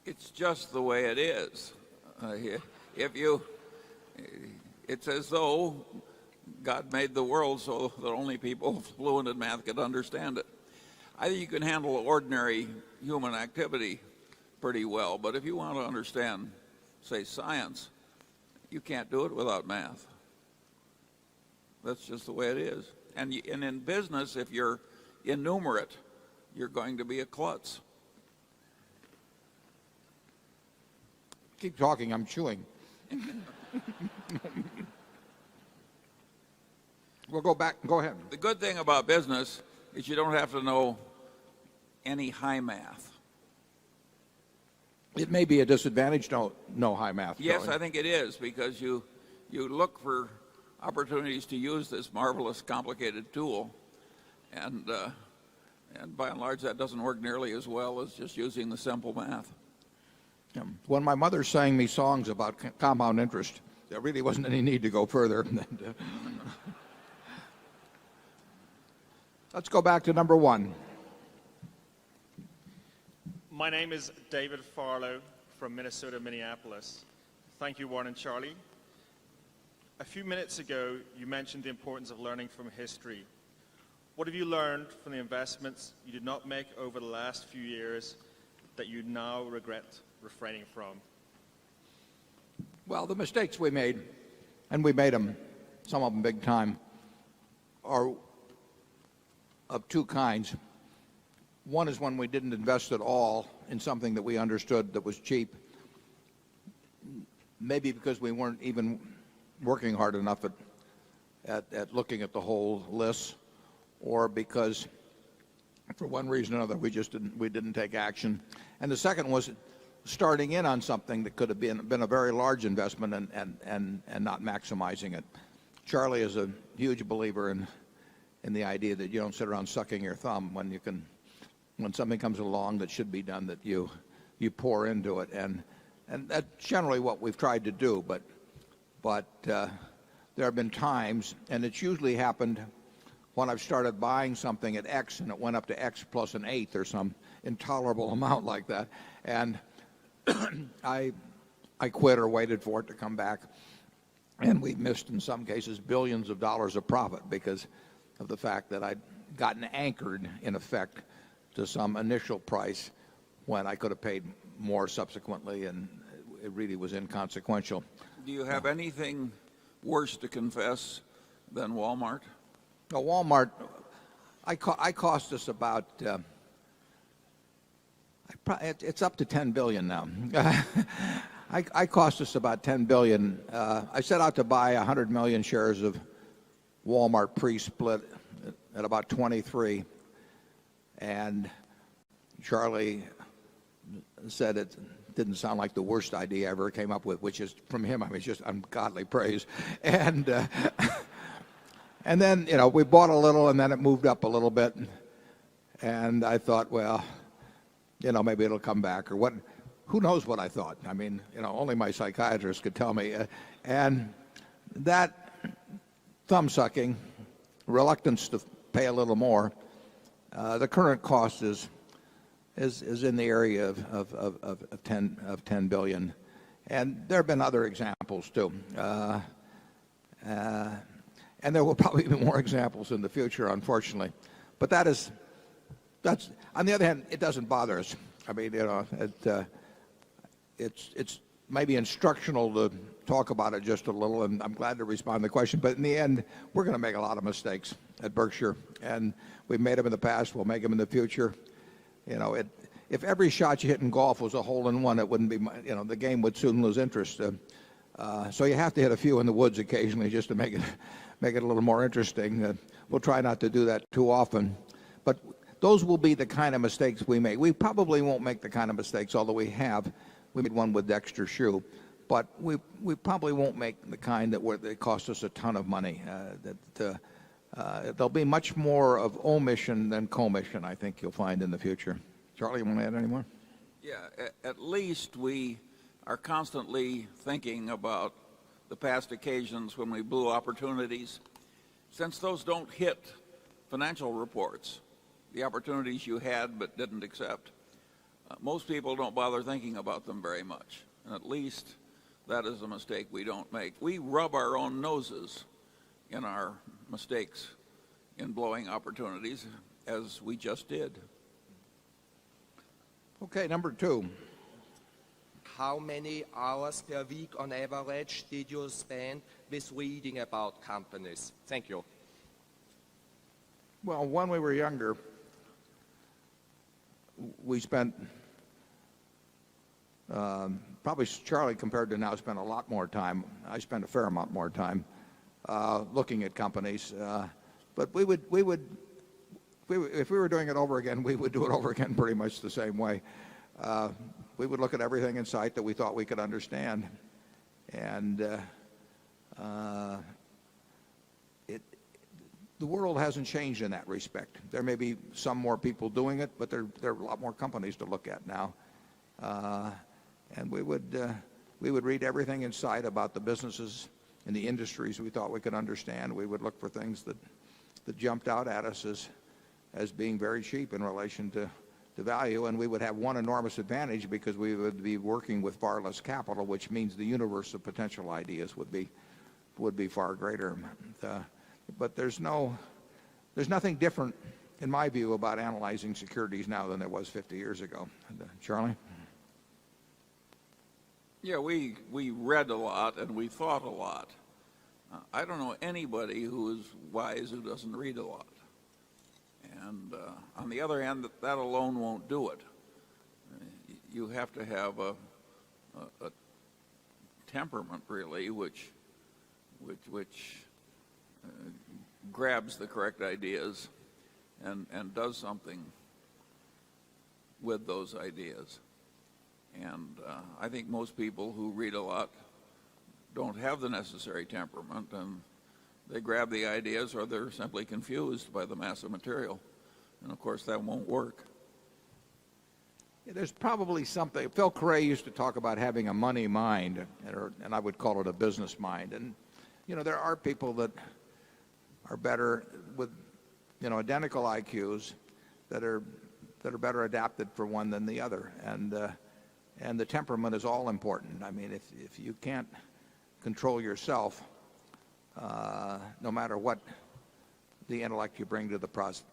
It's just the way it is. If you, it's as though God made the world so that only people fluent in math could understand it. I think you can handle ordinary human activity pretty well, but if you want to understand, say, science, you can't do it without math. That's just the way it is. And in business, if you're innumerate, you're going to be a klutz. Keep talking, I'm chewing. We'll go back. Go ahead. The good thing about business is you don't have to know any high math. It may be a disadvantage to know high math. Yes, Charlie. I think it is, because you look for opportunities to use this marvelous, complicated tool, and by and large, that doesn't work nearly as well as just using the simple math. When my mother sang me songs about compound interest, there really wasn't any need to go further. Let's go back to number one. My name is David Farlow from Minnesota, Minneapolis. Thank you, Warren and Charlie. A few minutes ago, you mentioned the importance of learning from history. What have you learned from the investments you did not make over the last few years that you now regret refraining from? Well, the mistakes we made, and we made them, some of them big time, are of two kinds. One is when we didn't invest at all in something that we understood that was cheap, maybe because we weren't even working hard enough at looking at the whole list, or because for one reason or another we didn't take action. And the second was starting in on something that could have been a very large investment and not maximizing it. Charlie is a huge believer in the idea that you don't sit around sucking your thumb when something comes along that should be done, that you pour into it, and that's generally what we've tried to do. But there have been times, and it's usually happened when I've started buying something at X and it went up to X plus an eighth or some intolerable amount like that, and I quit or waited for it to come back, and we've missed in some cases billions of dollars of profit because of the fact that I'd gotten anchored in effect to some initial price when I could have paid more subsequently, and it really was inconsequential. Do you have anything worse to confess than Walmart? No, Walmart, I cost us about, it's up to $10 billion now. I cost us about $10 billion. I set out to buy 100 million shares of Walmart pre-split at about 23. And Charlie said it didn't sound like the worst idea I ever came up with, which is, from him, I mean, it's just ungodly praise. And then, we bought a little, and then it moved up a little bit. And I thought, well, maybe it'll come back, or what. Who knows what I thought? I mean, only my psychiatrist could tell me. And that thumb-sucking, reluctance to pay a little more, the current cost is in the area of 10 billion, and there have been other examples too, and there will probably be more examples in the future, unfortunately. But that's on the other hand, it doesn't bother us. I mean, it's maybe instructional to talk about it just a little, and I'm glad to respond to the question. But in the end, we're going to make a lot of mistakes at Berkshire, and we've made them in the past. We'll make them in the future. If every shot you hit in golf was a hole-in-one, it wouldn't be. The game would soon lose interest. So you have to hit a few in the woods occasionally just to make it a little more interesting. We'll try not to do that too often, but those will be the kind of mistakes we make. We probably won't make the kind of mistakes, although we have. We made one with Dexter Shoe, but we probably won't make the kind that they cost us a ton of money. There'll be much more of omission than commission, I think you'll find in the future. Charlie, you want to add any more? Yeah, at least we are constantly thinking about the past occasions when we blew opportunities. Since those don't hit financial reports, the opportunities you had but didn't accept, Most people don't bother thinking about them very much. And at least that is a mistake we don't make. We rub our own noses in our mistakes in blowing opportunities, as we just did. Okay, number 2. How many hours per week on average did you spend with reading about companies? Thank you. Well, when we were younger, we spent, probably Charlie compared to now spent a lot more time. I spent a fair amount more time looking at companies. But if we were doing it over again, we would do it over again pretty much the same way. We would look at everything in sight that we thought we could understand. And the world hasn't changed in that respect. There may be some more people doing it, but there are a lot more companies to look at now. And we would read everything in sight about the businesses and the industries we thought we could understand. We would look for things that jumped out at us as being very cheap in relation to value, and we would have one enormous advantage because we would be working with far less capital, which means the universe of potential ideas would be far greater. But there's nothing different, in my view, about analyzing securities now than there was 50 years ago. Charlie? Yeah, we read a lot and we thought a lot. I don't know anybody who is wise who doesn't read a lot. And on the other hand, that alone won't do it. You have to have a temperament, really, which grabs the correct ideas and does something with those ideas. And I think most people who read a lot don't have the necessary temperament, and they grab the ideas or they're simply confused by the mass of material. And of course that won't work. Yeah, there's probably something. Phil Cray used to talk about having a money mind, and I would call it a business mind. And there are people that are better with identical IQs that are better adapted for one than the other. And the temperament is all important. I mean, if you can't control yourself, no matter what the intellect you bring to the process,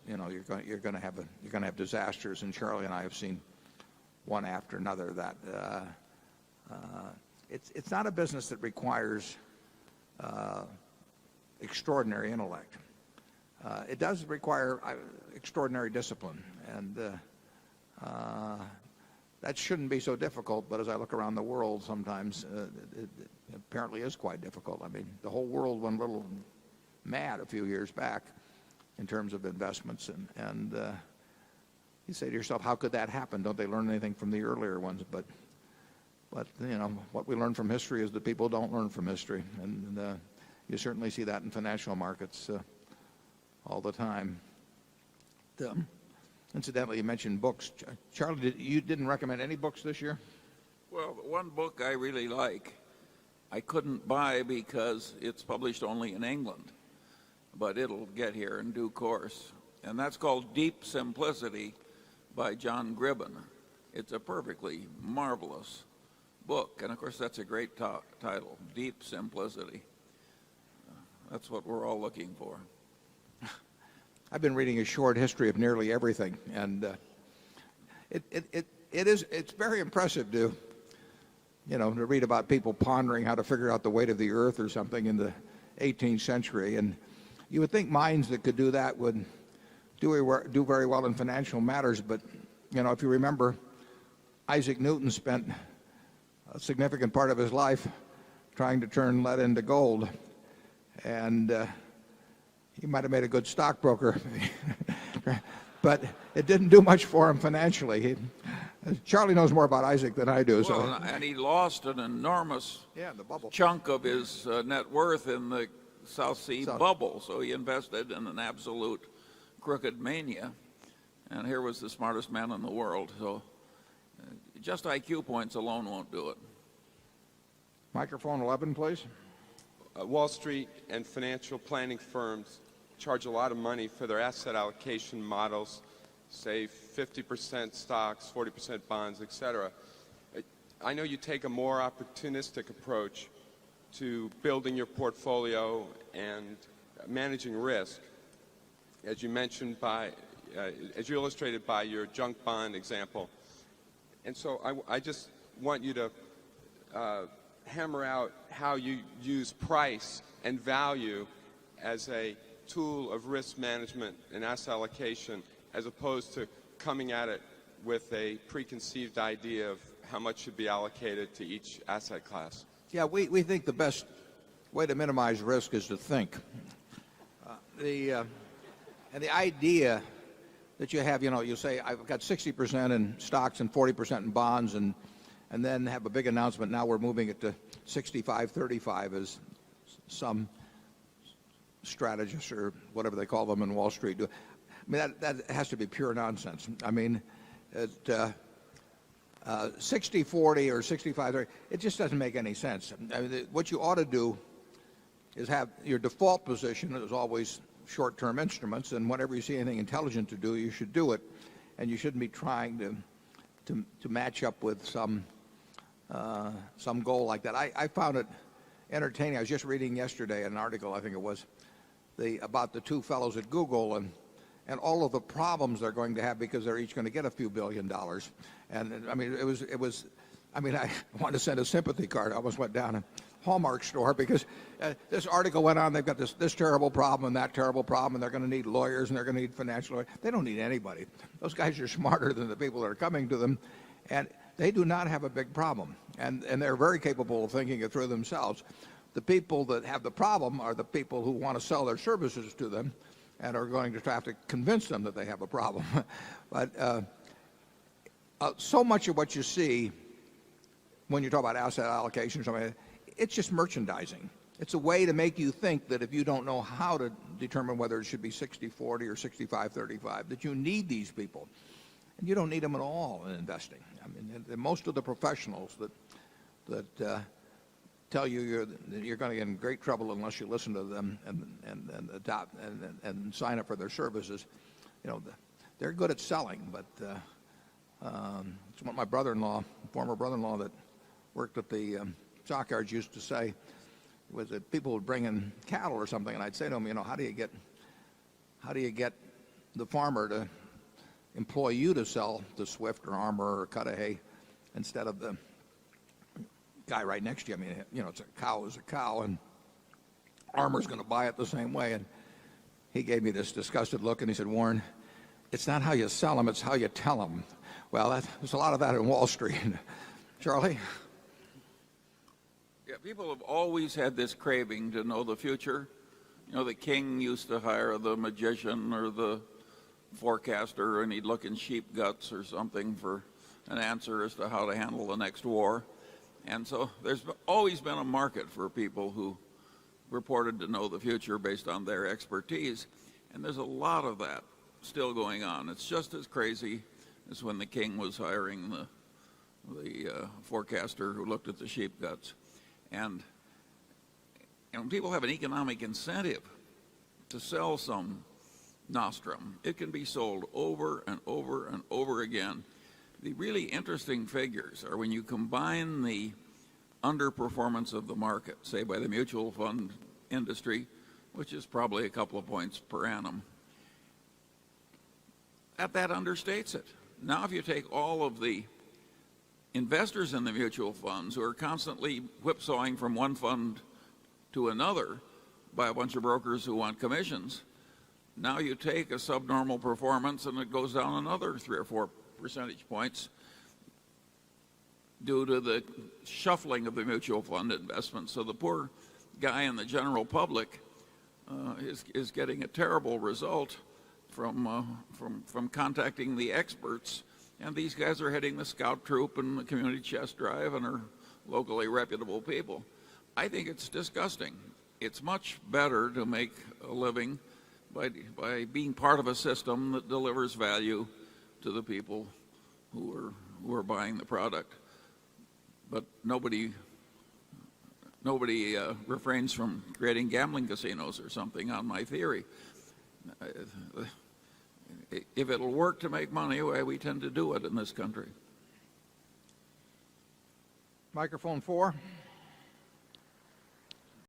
you're going to have disasters. And Charlie and I have seen one after another that it's not a business that requires extraordinary intellect. It does require extraordinary discipline, and that shouldn't be so difficult, but as I look around the world sometimes, it apparently is quite difficult. I mean, the whole world went a little mad a few years back in terms of investments, and you say to yourself, how could that happen? Don't they learn anything from the earlier ones? But what we learn from history is that people don't learn from history, and you certainly see that in financial markets all the time. Incidentally, you mentioned books. Charlie, you didn't recommend any books this year? Well, one book I really like, I couldn't buy because it's published only in England, but it'll get here in due course. And that's called Deep Simplicity by John Gribben. It's a perfectly marvelous book. And of course, that's a great title, Deep Simplicity. That's what we're all looking for. I've been reading a short history of nearly everything, and it's very impressive to read about people pondering how to figure out the weight of the earth or something in the 18th century. And you would think minds that could do that would do very well in financial matters, but if you remember, Isaac Newton spent a significant part of his life trying to turn lead into gold, and he might have made a good stockbroker, but it didn't do much for him financially. Charlie knows more about Isaac than I do. Well, and he lost an enormous chunk of his net worth in the South Sea bubble, so he invested in an absolute crooked mania. And here was the smartest man in the world. So just IQ points alone won't do it. Microphone 11, please. Wall Street and financial planning firms charge a lot of money for their asset allocation models say 50% stocks, 40% bonds, etc. I know you take a more opportunistic approach to building your portfolio and managing risk, as you mentioned as you illustrated by your junk bond example. And so I just want you to hammer out how you use price and value as a tool of risk management and asset allocation, as opposed to coming at it with a preconceived idea of how much should be allocated to each asset class. Yeah, we think the best way to minimize risk is to think. And the idea that you have, you say, I've got 60% in stocks and 40% in bonds, and then have a big announcement, now we're moving it to 65-35, as some strategists or whatever they call them in Wall Street do. I mean, that has to be pure nonsense. I mean, 60-40 or 65-30, it just doesn't make any sense. I mean, what you ought to do is have your default position is always short-term instruments, and whenever you see anything intelligent to do, you should do it, and you shouldn't be trying to match up with some goal like that. I found it entertaining. I was just reading yesterday an article, I think it was, about the two fellows at Google and all of the problems they're going to have because they're each going to get a few $1 billion. And I mean, I wanted to send a sympathy card. I almost went down a Hallmark store because this article went on. They've got this terrible problem and that terrible problem, and they're going to need lawyers and they're going to need financial lawyers. They don't need anybody. Those guys are smarter than the people that are coming to them, and they do not have a big problem. And they're very capable of thinking it through themselves. The people that have the problem are the people who want to sell their services to them and are going to have to convince them that they have a problem. But so much of what you see when you talk about asset allocation, it's just merchandising. It's a way to make you think that if you don't know how to determine whether it should be 60-40 or 65-35, that you need these people. And you don't need them at all in investing. I mean, most of the professionals that tell you you're going to get in great trouble unless you listen to them and adopt and sign up for their services, they're good at selling. But it's what my former brother-in-law that worked at the stockyards used to say, was that people would bring in cattle or something, and I'd say to them, how do you get the farmer to employ you to sell to Swift or Armour or Cudahy instead of the guy right next to you? I mean, it's a cow is a cow, and Armour's going to buy it the same way. And he gave me this disgusted look, and he said, Warren, it's not how you sell them, it's how you tell them. Well, there's a lot of that in Wall Street. Charlie? Yeah, people have always had this craving to know the future. The king used to hire the magician or the forecaster, and he'd look in sheep guts or something for an answer as to how to handle the next war. And so there's always been a market for people who reported to know the future based on their expertise. And there's a lot of that still going on. It's just as crazy as when the king was hiring the forecaster who looked at the sheep guts. And people have an economic incentive to sell some nostrum. It can be sold over and over and over again. The really interesting figures are when you combine the underperformance of the market, say by the mutual fund industry, which is probably a couple of points per annum, that understates it. Now if you take all of the investors in the mutual funds who are constantly whipsawing from one fund to another by a bunch of brokers who want commissions, now you take a subnormal performance and it goes down another 3 or 4 percentage points due to the shuffling of the mutual fund investments. So the poor guy in the general public is getting a terrible result from contacting the experts. And these guys are heading the scout troop and the community chess drive and are locally reputable people. I think it's disgusting. It's much better to make a living by being part of a system that delivers value to the people who are buying the product. But nobody refrains from creating gambling casinos or something on my theory. if it'll work to make money, well, we tend to do it in this country. Microphone 4.